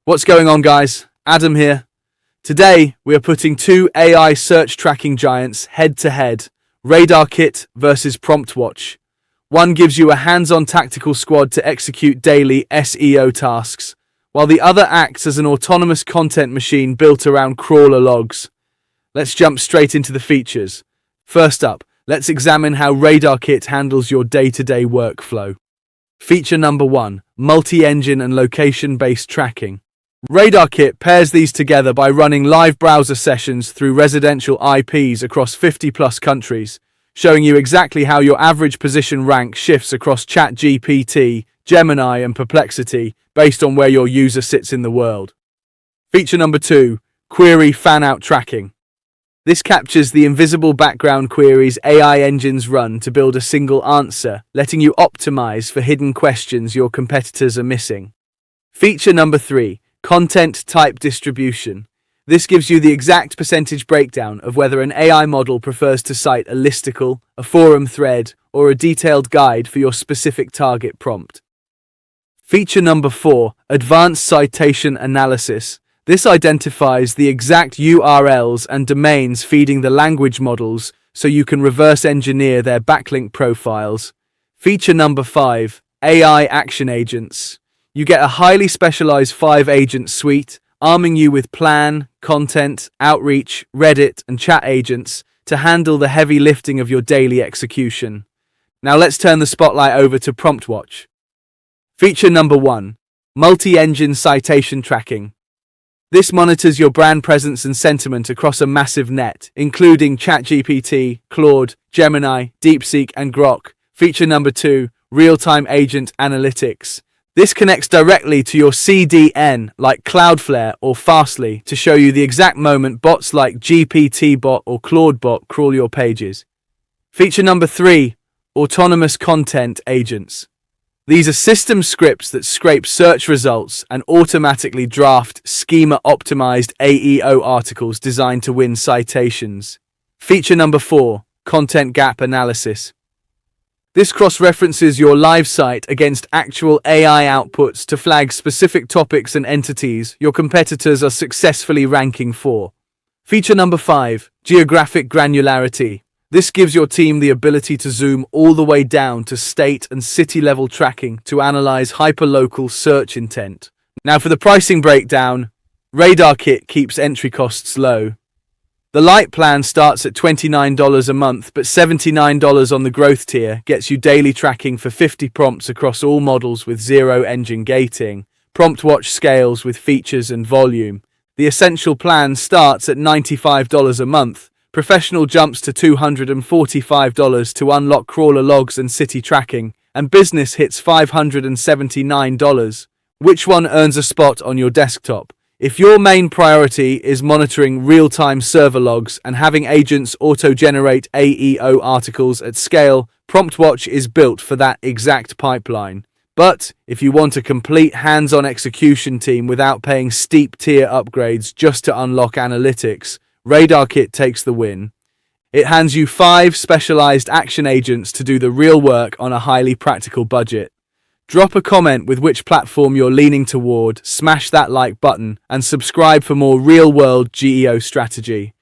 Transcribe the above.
What's going on, guys? Adam here. Today, we are putting two AI search tracking giants head to head, Radarkit versus Promptwatch. One gives you a hands-on tactical squad to execute daily SEO tasks, while the other acts as an autonomous content machine built around crawler logs. Let's jump straight into the features. First up, let's examine how Radarkit handles your day-to-day workflow. Feature number 1, multi-engine and location-based tracking. Radarkit pairs these together by running live browser sessions through residential IPs across 50-plus countries, showing you exactly how your average position rank shifts across ChatGPT, Gemini, and Perplexity based on where your user sits in the world. Feature number 2, query Fanout tracking. This captures the invisible background queries AI engines run to build a single answer, letting you optimize for hidden questions your competitors are missing. Feature number 3, content type distribution. This gives you the exact percentage breakdown of whether an AI model prefers to cite a listicle, a forum thread, or a detailed guide for your specific target prompt. Feature number 4, advanced citation analysis. This identifies the exact URLs and domains feeding the language models so you can reverse engineer their backlink profiles. Feature number 5, AI action agents. You get a highly specialized 5-agent suite, arming you with plan, content, outreach, Reddit, and chat agents to handle the heavy lifting of your daily execution. Now let's turn the spotlight over to Promptwatch. Feature number 1, multi-engine citation tracking. This monitors your brand presence and sentiment across a massive net, including ChatGPT, Claude, Gemini, DeepSeek, and Grok. Feature number 2, real-time agent analytics. This connects directly to your CDN like Cloudflare or Fastly to show you the exact moment bots like GPTbot or Claudebot crawl your pages. Feature number 3, autonomous content agents. These are system scripts that scrape search results and automatically draft schema-optimized AEO articles designed to win citations. Feature number 4, content gap analysis. This cross-references your live site against actual AI outputs to flag specific topics and entities your competitors are successfully ranking for. Feature number 5, geographic granularity. This gives your team the ability to zoom all the way down to state and city-level tracking to analyze hyperlocal search intent. Now for the pricing breakdown, Radarkit keeps entry costs low. The Lite plan starts at $29 a month, but $79 on the growth tier gets you daily tracking for 50 prompts across all models with zero engine gating. Promptwatch scales with features and volume. The Essential plan starts at $95 a month. Professional jumps to $245 to unlock crawler logs and city tracking, and Business hits $579. Which one earns a spot on your desktop? If your main priority is monitoring real-time server logs and having agents auto-generate AEO articles at scale, Promptwatch is built for that exact pipeline. But if you want a complete hands-on execution team without paying steep tier upgrades just to unlock analytics, Radarkit takes the win. It hands you 5 specialized action agents to do the real work on a highly practical budget. Drop a comment with which platform you're leaning toward, smash that like button, and subscribe for more real-world GEO strategy.